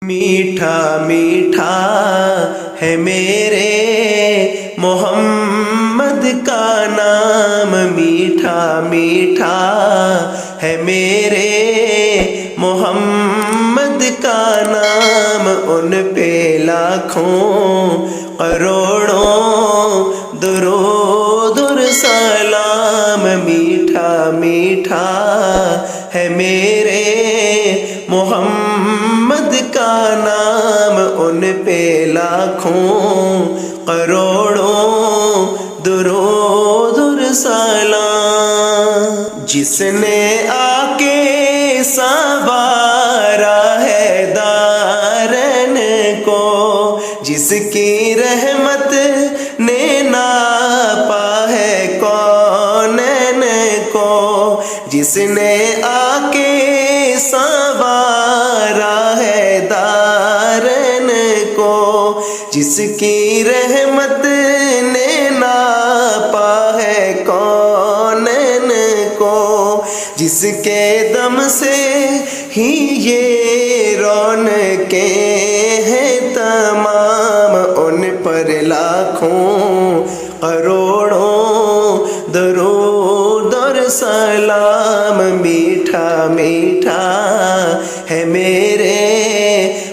میٹھا میٹھا ہے میرے محمد کا نام، میٹھا میٹھا ہے میرے محمد کا نام، ان پہ لاکھوں کروڑوں درود اور سلام، میٹھا میٹھا ہے میرے محمد کا نام، ان پہ لاکھوں کروڑوں درود اور سلام، جس نے آ کے سنوارا ہے دارین کو، جس کی رحمت نے ناپا ہے کونین کو، جس نے آ کے سنوارا ہے دارین کو، جس کی رحمت نے ناپا ہے کونین کو، جس کے دم سے ہی یہ رونقیں ہیں تمام، ان پر لاکھوں کروڑوں درود اور سلام، میٹھا میٹھا ہے میرے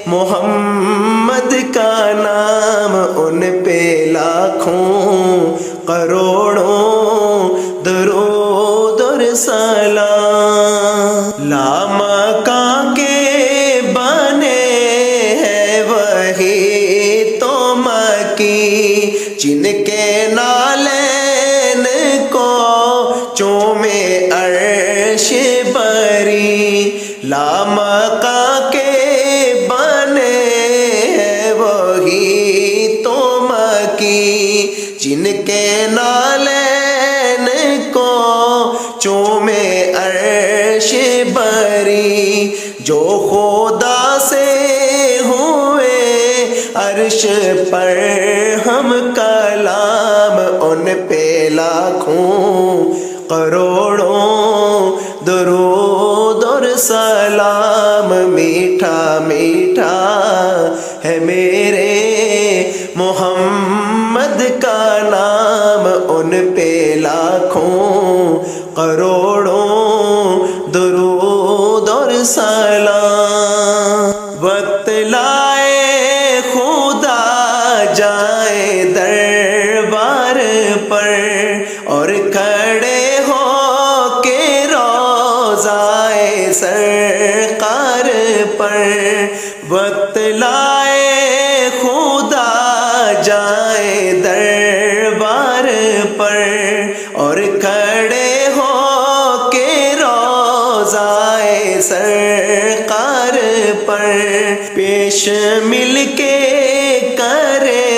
محمد کا نام، ان پہ لاکھوں کروڑوں درود اور سلام، لامکاں کے بنے ہیں وہی تو مکی، جن کے نالین کو چومے عرش بری، لامکاں کے بنے ہیں وہی تو مکی، جن کے نالین کو چومے عرش بری، جو خدا سے ہوئے عرش پر ہم کلام، ان پہ لاکھوں کروڑوں درود اور سلام، میٹھا میٹھا ہے میرے محمد کا نام، ان پہ لاکھوں کروڑوں درود اور سلام، وقت لائے خدا جائے دربار پر، اور کھڑے ہو کے روضائے سرکار پر، وقت لائے خدا جائے دربار پر، اور کھڑے ہو کے روضائے سرکار پر، پیش مل کے کرے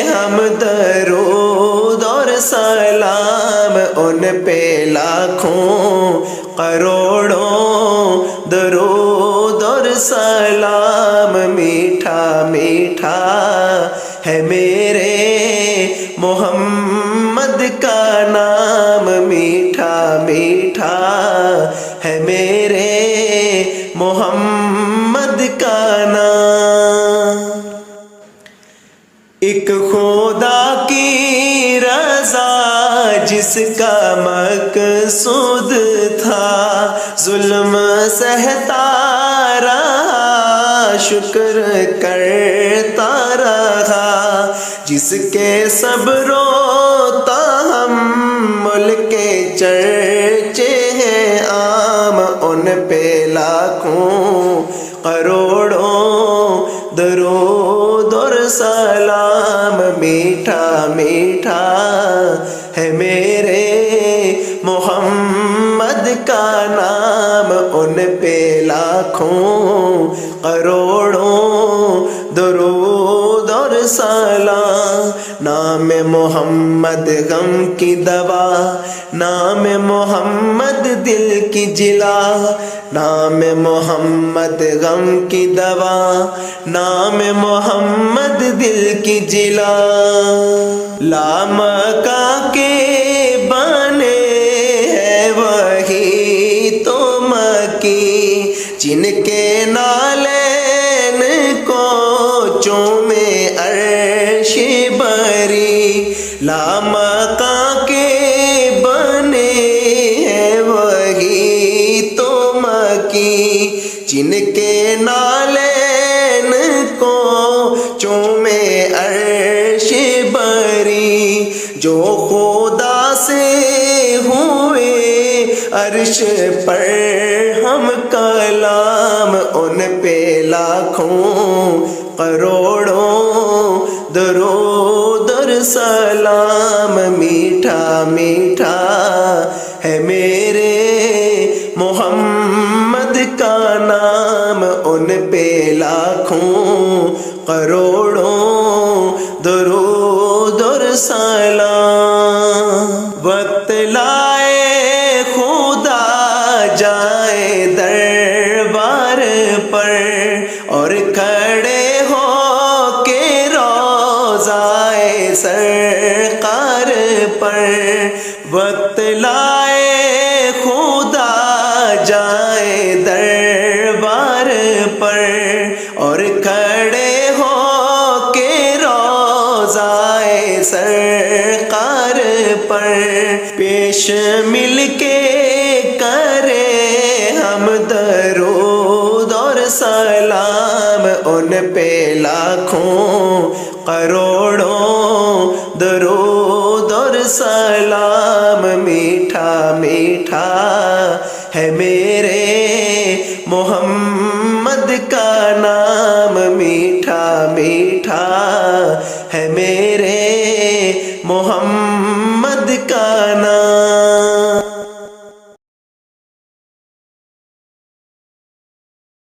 ہم درود اور سلام، ان پہ لاکھوں کروڑوں درود اور سلام، میٹھا میٹھا ہے میرے محمد کا نام، میٹھا میٹھا ہے میرے محمد کا نام، ایک خدا کی رضا جس کا مقصود تھا، ظلم سہتا رہا شکر کرتا رہا، جس کے صبر و تحمل کے چرچے ہیں عام، ان پہ لاکھوں کروڑوں درود اور سلام، میٹھا میٹھا ہے میرے محمد کا نام، ان پہ لاکھوں کروڑوں درود اور سلام، نام محمد غم کی دوا، نام محمد دل کی جلا، نام محمد غم کی دوا، نام محمد دل کی جلا، لامکاں کے بنے ہیں وہی تو مکی، جن کے نالین لامکاں کے بنے ہیں وہی تو مکی، جن کے نالین کو چومے عرش بری، جو خدا سے ہوئے عرش پر ہم کلام، ان پہ لاکھوں کروڑوں درود اور سلام۔ میٹھا میٹھا ہے میرے محمد کا نام، ان پہ لاکھوں کروڑوں درود اور سلام۔ وقت لائے خدا جائے دربار پر، اور کھڑے ہو کے روضائے سرکار پر، وقت لائے خدا جائے دربار پر، اور کھڑے ہو کے روضائے سرکار پر، پیش مل کے کرے ہم درود اور سلام، ان پہ لاکھوں کروڑوں درود اور سلام۔ میٹھا میٹھا ہے میرے محمد کا نام، میٹھا میٹھا ہے میرے محمد